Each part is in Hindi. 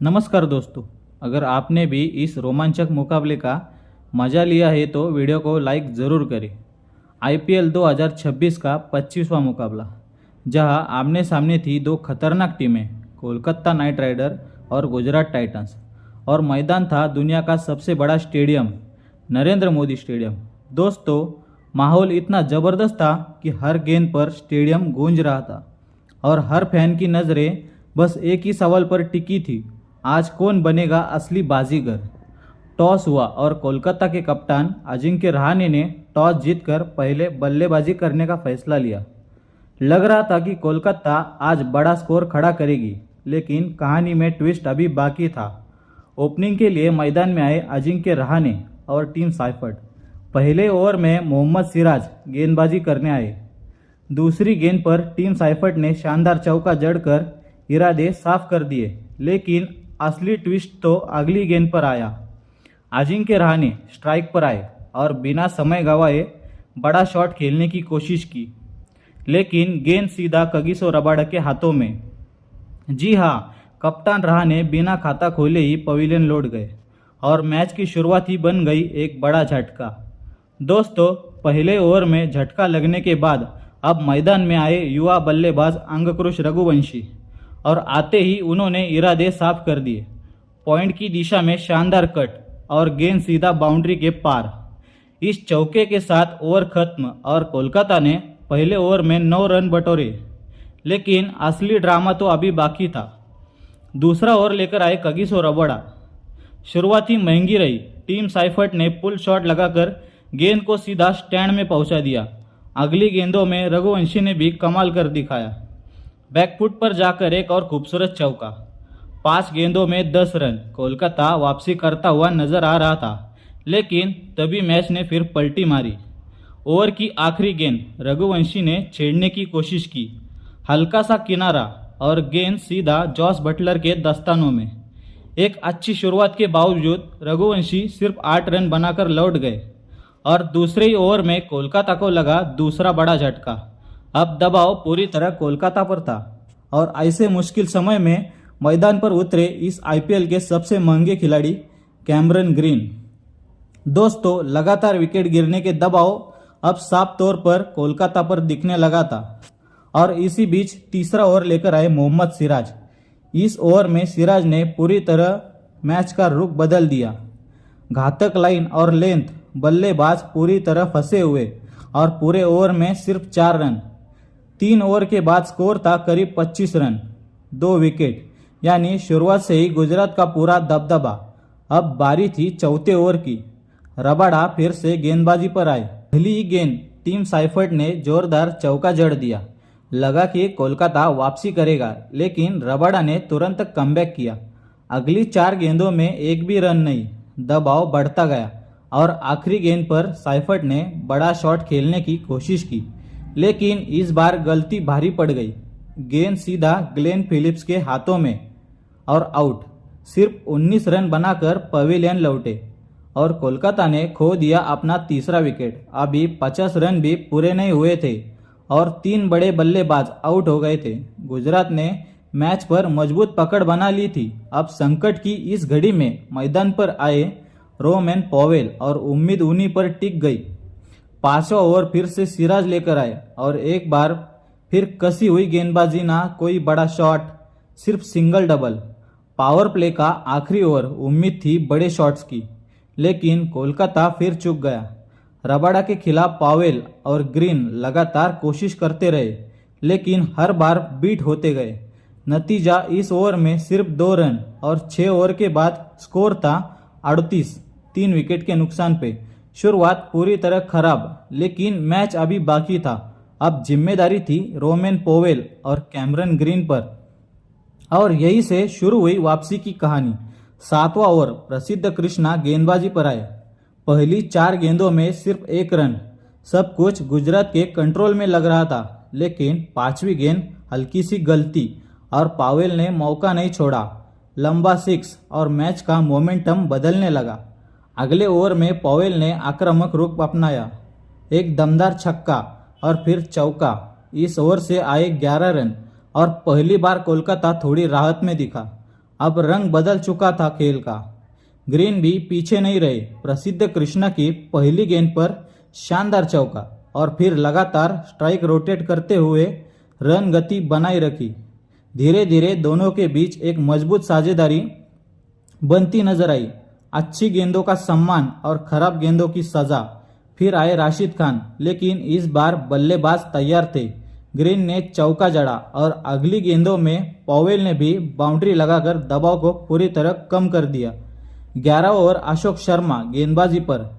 नमस्कार दोस्तों, अगर आपने भी इस रोमांचक मुकाबले का मज़ा लिया है तो वीडियो को लाइक ज़रूर करें। आईपीएल 2026 का 25वां मुकाबला, जहां आमने सामने थी दो खतरनाक टीमें, कोलकाता नाइट राइडर और गुजरात टाइटंस। और मैदान था दुनिया का सबसे बड़ा स्टेडियम, नरेंद्र मोदी स्टेडियम। दोस्तों, माहौल इतना ज़बरदस्त था कि हर गेंद पर स्टेडियम गूंज रहा था और हर फैन की नज़रें बस एक ही सवाल पर टिकी थी, आज कौन बनेगा असली बाजीगर। टॉस हुआ और कोलकाता के कप्तान अजिंक्य रहाणे ने टॉस जीतकर पहले बल्लेबाजी करने का फैसला लिया। लग रहा था कि कोलकाता आज बड़ा स्कोर खड़ा करेगी, लेकिन कहानी में ट्विस्ट अभी बाकी था। ओपनिंग के लिए मैदान में आए अजिंक्य रहाणे और टीम साइफर्ट। पहले ओवर में मोहम्मद सिराज गेंदबाजी करने आए। दूसरी गेंद पर टीम साइफर्ट ने शानदार चौका जड़कर इरादे साफ कर दिए, लेकिन असली ट्विस्ट तो अगली गेंद पर आया। अजिंक्य रहाणे स्ट्राइक पर आए और बिना समय गंवाए बड़ा शॉट खेलने की कोशिश की, लेकिन गेंद सीधा कगिसो रबाडा के हाथों में। जी हाँ, कप्तान रहाणे बिना खाता खोले ही पवेलियन लौट गए और मैच की शुरुआत ही बन गई एक बड़ा झटका। दोस्तों, पहले ओवर में झटका लगने के बाद अब मैदान में आए युवा बल्लेबाज अंगक्रुश रघुवंशी, और आते ही उन्होंने इरादे साफ कर दिए। पॉइंट की दिशा में शानदार कट और गेंद सीधा बाउंड्री के पार। इस चौके के साथ ओवर खत्म और कोलकाता ने पहले ओवर में 9 रन बटोरे, लेकिन असली ड्रामा तो अभी बाकी था। दूसरा ओवर लेकर आए कगिसो रबाडा। शुरुआत ही महंगी रही। टीम साइफर्ट ने पुल शॉट लगाकर गेंद को सीधा स्टैंड में पहुंचा दिया। अगली गेंदों में रघुवंशी ने भी कमाल कर दिखाया। बैकफुट पर जाकर एक और खूबसूरत चौका। 5 गेंदों में 10 रन। कोलकाता वापसी करता हुआ नजर आ रहा था, लेकिन तभी मैच ने फिर पलटी मारी। ओवर की आखिरी गेंद रघुवंशी ने छेड़ने की कोशिश की, हल्का सा किनारा और गेंद सीधा जॉस बटलर के दस्तानों में। एक अच्छी शुरुआत के बावजूद रघुवंशी सिर्फ 8 रन बनाकर लौट गए और दूसरे ही ओवर में कोलकाता को लगा दूसरा बड़ा झटका। अब दबाव पूरी तरह कोलकाता पर था और ऐसे मुश्किल समय में मैदान पर उतरे इस आईपीएल के सबसे महंगे खिलाड़ी कैमरन ग्रीन। दोस्तों, लगातार विकेट गिरने के दबाव अब साफ तौर पर कोलकाता पर दिखने लगा था और इसी बीच तीसरा ओवर लेकर आए मोहम्मद सिराज। इस ओवर में सिराज ने पूरी तरह मैच का रुख बदल दिया। घातक लाइन और लेंथ, बल्लेबाज पूरी तरह फंसे हुए और पूरे ओवर में सिर्फ 4 रन। 3 ओवर के बाद स्कोर था करीब 25 रन, 2 विकेट, यानी शुरुआत से ही गुजरात का पूरा दबदबा। अब बारी थी चौथे ओवर की। रबाडा फिर से गेंदबाजी पर आए। पहली ही गेंद टीम साइफर्ट ने जोरदार चौका जड़ दिया। लगा कि कोलकाता वापसी करेगा, लेकिन रबाडा ने तुरंत कमबैक किया। अगली 4 गेंदों में एक भी रन नहीं। दबाव बढ़ता गया और आखिरी गेंद पर साइफर्ट ने बड़ा शॉट खेलने की कोशिश की, लेकिन इस बार गलती भारी पड़ गई। गेंद सीधा ग्लेन फिलिप्स के हाथों में और आउट। सिर्फ 19 रन बनाकर पवेलियन लौटे और कोलकाता ने खो दिया अपना तीसरा विकेट। अभी 50 रन भी पूरे नहीं हुए थे और 3 बड़े बल्लेबाज आउट हो गए थे। गुजरात ने मैच पर मजबूत पकड़ बना ली थी। अब संकट की इस घड़ी में मैदान पर आए रोमैन पॉवेल और उम्मीद उन्हीं पर टिक गई। 5वां ओवर फिर से सिराज लेकर आए और एक बार फिर कसी हुई गेंदबाजी, ना कोई बड़ा शॉट, सिर्फ सिंगल डबल। पावर प्ले का आखिरी ओवर, उम्मीद थी बड़े शॉट्स की, लेकिन कोलकाता फिर चूक गया। रबाडा के खिलाफ पॉवेल और ग्रीन लगातार कोशिश करते रहे, लेकिन हर बार बीट होते गए। नतीजा इस ओवर में सिर्फ 2 रन और 6 ओवर के बाद स्कोर था 38, 3 विकेट के नुकसान पे। शुरुआत पूरी तरह खराब, लेकिन मैच अभी बाकी था। अब जिम्मेदारी थी रोमैन पॉवेल और कैमरन ग्रीन पर, और यही से शुरू हुई वापसी की कहानी। 7वां ओवर प्रसिद्ध कृष्णा गेंदबाजी पर आए। पहली 4 गेंदों में सिर्फ 1 रन। सब कुछ गुजरात के कंट्रोल में लग रहा था, लेकिन 5वीं गेंद हल्की सी गलती और पॉवेल ने मौका नहीं छोड़ा। लंबा 6 और मैच का मोमेंटम बदलने लगा। अगले ओवर में पॉवेल ने आक्रामक रुख अपनाया। एक दमदार छक्का और फिर चौका। इस ओवर से आए 11 रन और पहली बार कोलकाता थोड़ी राहत में दिखा। अब रंग बदल चुका था खेल का। ग्रीन भी पीछे नहीं रहे। प्रसिद्ध कृष्णा की पहली गेंद पर शानदार चौका और फिर लगातार स्ट्राइक रोटेट करते हुए रन गति बनाए रखी। धीरे धीरे दोनों के बीच एक मजबूत साझेदारी बनती नजर आई। अच्छी गेंदों का सम्मान और खराब गेंदों की सजा। फिर आए राशिद खान, लेकिन इस बार बल्लेबाज तैयार थे। ग्रीन ने चौका जड़ा और अगली गेंदों में पॉवेल ने भी बाउंड्री लगाकर दबाव को पूरी तरह कम कर दिया। 11 ओवर अशोक शर्मा गेंदबाजी पर।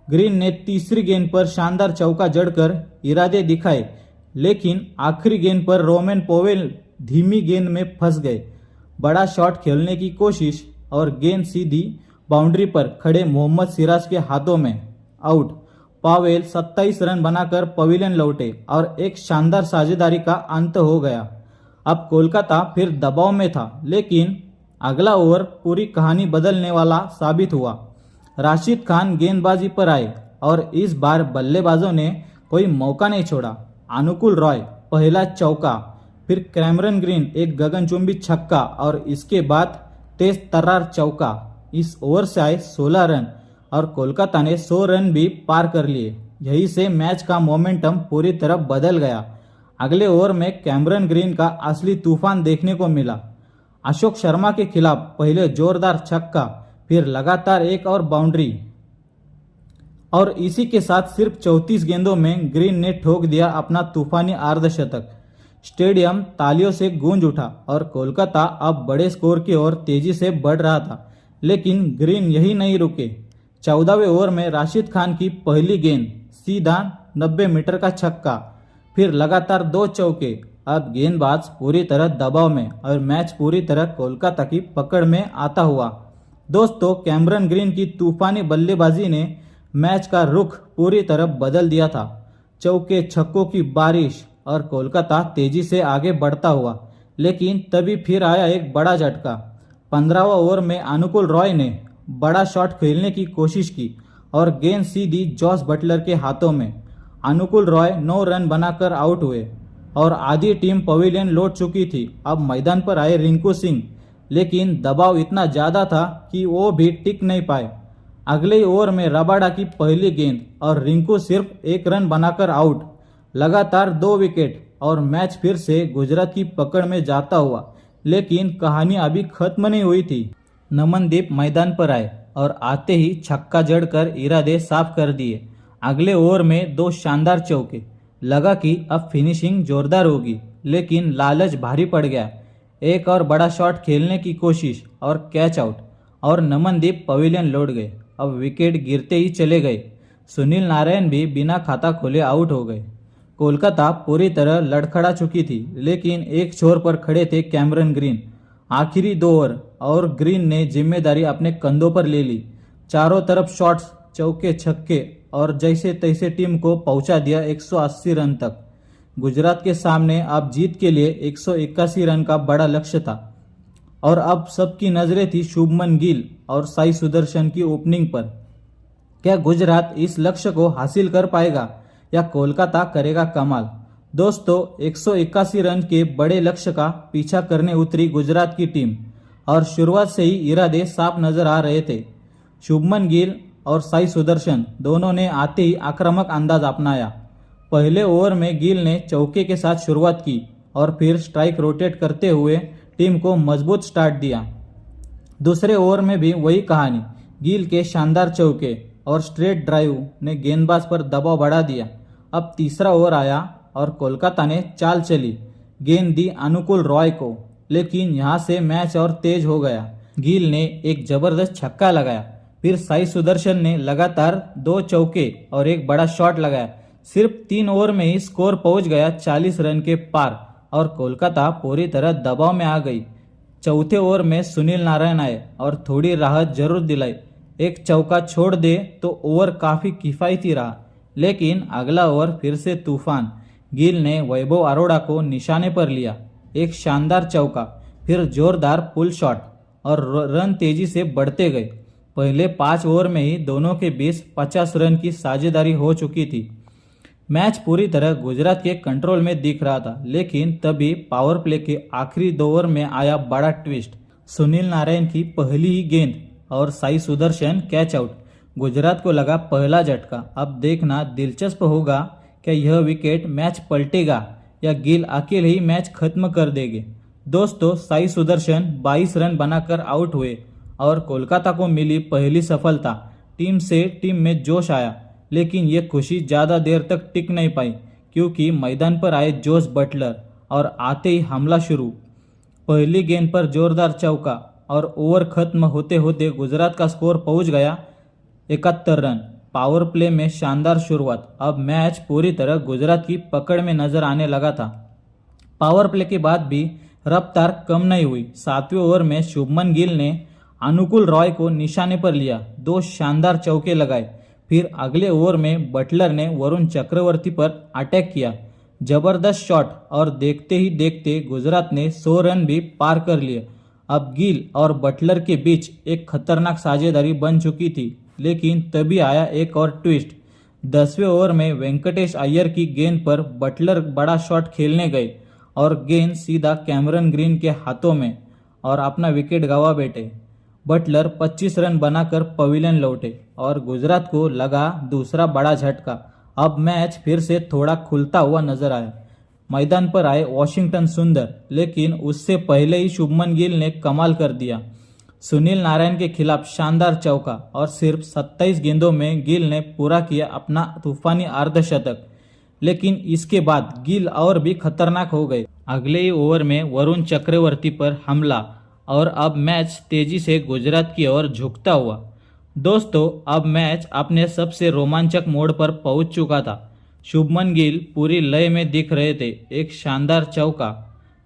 ग्रीन ने तीसरी गेंद पर शानदार चौका जड़कर इरादे दिखाए, लेकिन आखिरी गेंद पर रोमन पॉवेल धीमी गेंद में फंस गए। बड़ा शॉट खेलने की कोशिश और गेंद सीधी बाउंड्री पर खड़े मोहम्मद सिराज के हाथों में आउट। पॉवेल 27 रन बनाकर पवेलियन लौटे और एक शानदार साझेदारी का अंत हो गया। अब कोलकाता फिर दबाव में था, लेकिन अगला ओवर पूरी कहानी बदलने वाला साबित हुआ। राशिद खान गेंदबाजी पर आए और इस बार बल्लेबाजों ने कोई मौका नहीं छोड़ा। अनुकूल रॉय पहला चौका, फिर कैमरन ग्रीन एक गगनचुंबी छक्का और इसके बाद तेज तर्रार चौका। इस ओवर से आए 16 रन और कोलकाता ने 100 रन भी पार कर लिए। यही से मैच का मोमेंटम पूरी तरह बदल गया। अगले ओवर में कैमरन ग्रीन का असली तूफान देखने को मिला। अशोक शर्मा के खिलाफ पहले जोरदार छक्का, फिर लगातार एक और बाउंड्री और इसी के साथ सिर्फ 34 गेंदों में ग्रीन ने ठोक दिया अपना तूफानी अर्धशतक। स्टेडियम तालियों से गूंज उठा और कोलकाता अब बड़े स्कोर की ओर तेजी से बढ़ रहा था, लेकिन ग्रीन यही नहीं रुके। 14वें ओवर में राशिद खान की पहली गेंद सीधा 90 मीटर का छक्का, फिर लगातार 2 चौके। अब गेंदबाज पूरी तरह दबाव में और मैच पूरी तरह कोलकाता की पकड़ में आता हुआ। दोस्तों, कैमरन ग्रीन की तूफानी बल्लेबाजी ने मैच का रुख पूरी तरह बदल दिया था। चौके छक्कों की बारिश और कोलकाता तेजी से आगे बढ़ता हुआ, लेकिन तभी फिर आया एक बड़ा झटका। 15वां ओवर में अनुकूल रॉय ने बड़ा शॉट खेलने की कोशिश की और गेंद सीधी जॉस बटलर के हाथों में। अनुकूल रॉय 9 रन बनाकर आउट हुए और आधी टीम पवेलियन लौट चुकी थी। अब मैदान पर आए रिंकू सिंह, लेकिन दबाव इतना ज़्यादा था कि वो भी टिक नहीं पाए। अगले ओवर में रबाडा की पहली गेंद और रिंकू सिर्फ 1 रन बनाकर आउट। लगातार 2 विकेट और मैच फिर से गुजरात की पकड़ में जाता हुआ, लेकिन कहानी अभी खत्म नहीं हुई थी। नमनदीप मैदान पर आए और आते ही छक्का जड़कर इरादे साफ कर दिए। अगले ओवर में 2 शानदार चौके। लगा कि अब फिनिशिंग जोरदार होगी, लेकिन लालच भारी पड़ गया। एक और बड़ा शॉट खेलने की कोशिश और कैच आउट और नमनदीप पवेलियन लौट गए। अब विकेट गिरते ही चले गए। सुनील नारायण भी बिना खाता खोले आउट हो गए। कोलकाता पूरी तरह लड़खड़ा चुकी थी, लेकिन एक छोर पर खड़े थे कैमरन ग्रीन। आखिरी 2 ओवर और ग्रीन ने जिम्मेदारी अपने कंधों पर ले ली। चारों तरफ शॉट्स, चौके छक्के और जैसे तैसे टीम को पहुंचा दिया 180 रन तक। गुजरात के सामने अब जीत के लिए 181 रन का बड़ा लक्ष्य था और अब सबकी नजरें थी शुभमन गिल और साई सुदर्शन की ओपनिंग पर। क्या गुजरात इस लक्ष्य को हासिल कर पाएगा या कोलकाता करेगा कमाल? दोस्तों, 181 रन के बड़े लक्ष्य का पीछा करने उतरी गुजरात की टीम और शुरुआत से ही इरादे साफ नजर आ रहे थे। शुभमन गिल और साई सुदर्शन दोनों ने आते ही आक्रामक अंदाज अपनाया। पहले ओवर में गिल ने चौके के साथ शुरुआत की और फिर स्ट्राइक रोटेट करते हुए टीम को मजबूत स्टार्ट दिया। दूसरे ओवर में भी वही कहानी। गिल के शानदार चौके और स्ट्रेट ड्राइव ने गेंदबाज पर दबाव बढ़ा दिया। अब तीसरा ओवर आया और कोलकाता ने चाल चली। गेंद दी अनुकूल रॉय को, लेकिन यहां से मैच और तेज हो गया। गिल ने एक जबरदस्त छक्का लगाया, फिर साई सुदर्शन ने लगातार 2 चौके और एक बड़ा शॉट लगाया। सिर्फ 3 ओवर में ही स्कोर पहुंच गया 40 रन के पार और कोलकाता पूरी तरह दबाव में आ गई। चौथे ओवर में सुनील नारायण आए और थोड़ी राहत जरूर दिलाई। एक चौका छोड़ दे तो ओवर काफी किफायती रहा, लेकिन अगला ओवर फिर से तूफान। गिल ने वैभव अरोड़ा को निशाने पर लिया। एक शानदार चौका, फिर जोरदार पुल शॉट और रन तेजी से बढ़ते गए। पहले 5 ओवर में ही दोनों के बीच 50 रन की साझेदारी हो चुकी थी। मैच पूरी तरह गुजरात के कंट्रोल में दिख रहा था, लेकिन तभी पावर प्ले के आखिरी 2 ओवर में आया बड़ा ट्विस्ट। सुनील नारायण की पहली ही गेंद और साई सुदर्शन कैच आउट। गुजरात को लगा पहला झटका। अब देखना दिलचस्प होगा क्या यह विकेट मैच पलटेगा या गिल अकेले ही मैच खत्म कर देंगे। दोस्तों, साई सुदर्शन 22 रन बनाकर आउट हुए और कोलकाता को मिली पहली सफलता। टीम में जोश आया, लेकिन ये खुशी ज़्यादा देर तक टिक नहीं पाई क्योंकि मैदान पर आए जोस बटलर और आते ही हमला शुरू। पहली गेंद पर जोरदार चौका और ओवर खत्म होते होते गुजरात का स्कोर पहुंच गया 71 रन। पावर प्ले में शानदार शुरुआत। अब मैच पूरी तरह गुजरात की पकड़ में नजर आने लगा था। पावर प्ले के बाद भी रफ्तार कम नहीं हुई। 7वें ओवर में शुभमन गिल ने अनुकूल रॉय को निशाने पर लिया, 2 शानदार चौके लगाए। फिर अगले ओवर में बटलर ने वरुण चक्रवर्ती पर अटैक किया, जबरदस्त शॉट, और देखते ही देखते गुजरात ने 100 रन भी पार कर लिए। अब गिल और बटलर के बीच एक खतरनाक साझेदारी बन चुकी थी, लेकिन तभी आया एक और ट्विस्ट। 10वें ओवर में वेंकटेश अय्यर की गेंद पर बटलर बड़ा शॉट खेलने गए और गेंद सीधा कैमरन ग्रीन के हाथों में और अपना विकेट गंवा बैठे। बटलर 25 रन बनाकर पवेलियन लौटे और गुजरात को लगा दूसरा बड़ा झटका। अब मैच फिर से थोड़ा खुलता हुआ नजर आया। मैदान पर आए वॉशिंगटन सुंदर, लेकिन उससे पहले ही शुभमन गिल ने कमाल कर दिया। सुनील नारायण के खिलाफ शानदार चौका और सिर्फ 27 गेंदों में गिल ने पूरा किया अपना तूफानी अर्धशतक। लेकिन इसके बाद गिल और भी खतरनाक हो गए। अगले ही ओवर में वरुण चक्रवर्ती पर हमला और अब मैच तेजी से गुजरात की ओर झुकता हुआ। दोस्तों, अब मैच अपने सबसे रोमांचक मोड़ पर पहुंच चुका था। शुभमन गिल पूरी लय में दिख रहे थे। एक शानदार चौका,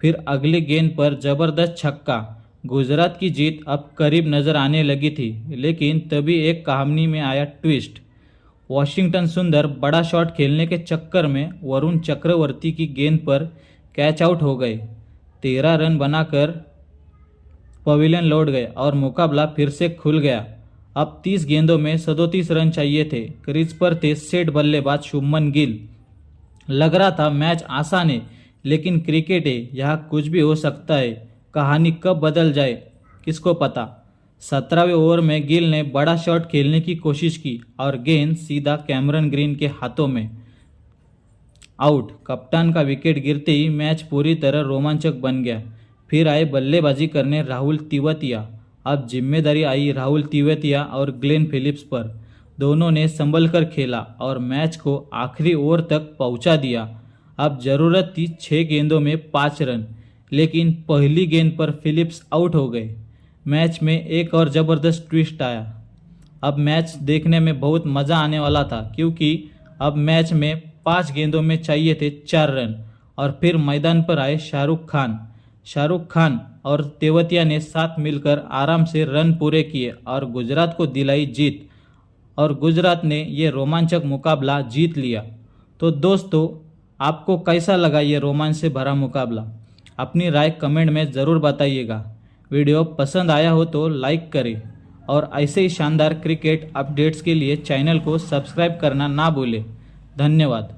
फिर अगली गेंद पर जबरदस्त छक्का। गुजरात की जीत अब करीब नजर आने लगी थी, लेकिन तभी एक कहानी में आया ट्विस्ट। वॉशिंगटन सुंदर बड़ा शॉट खेलने के चक्कर में वरुण चक्रवर्ती की गेंद पर कैच आउट हो गए। 13 रन बनाकर पवेलियन लौट गए और मुकाबला फिर से खुल गया। अब 30 गेंदों में 37 रन चाहिए थे। क्रीज पर थे सेट बल्लेबाज शुभमन गिल। लग रहा था मैच आसान है, लेकिन क्रिकेट है, यहाँ कुछ भी हो सकता है। कहानी कब बदल जाए किसको पता। 17वें ओवर में गिल ने बड़ा शॉट खेलने की कोशिश की और गेंद सीधा कैमरन ग्रीन के हाथों में आउट। कप्तान का विकेट गिरते ही मैच पूरी तरह रोमांचक बन गया। फिर आए बल्लेबाजी करने राहुल तिवतिया। अब जिम्मेदारी आई राहुल तिवतिया और ग्लेन फिलिप्स पर। दोनों ने संभल कर खेला और मैच को आखिरी ओवर तक पहुंचा दिया। अब जरूरत थी 6 गेंदों में 5 रन, लेकिन पहली गेंद पर फिलिप्स आउट हो गए। मैच में एक और ज़बरदस्त ट्विस्ट आया। अब मैच देखने में बहुत मज़ा आने वाला था, क्योंकि अब मैच में 5 गेंदों में चाहिए थे 4 रन। और फिर मैदान पर आए शाहरुख खान और तेवतिया ने साथ मिलकर आराम से रन पूरे किए और गुजरात को दिलाई जीत। और गुजरात ने ये रोमांचक मुकाबला जीत लिया। तो दोस्तों, आपको कैसा लगा ये रोमांच से भरा मुकाबला? अपनी राय कमेंट में ज़रूर बताइएगा। वीडियो पसंद आया हो तो लाइक करें और ऐसे ही शानदार क्रिकेट अपडेट्स के लिए चैनल को सब्सक्राइब करना ना भूलें। धन्यवाद।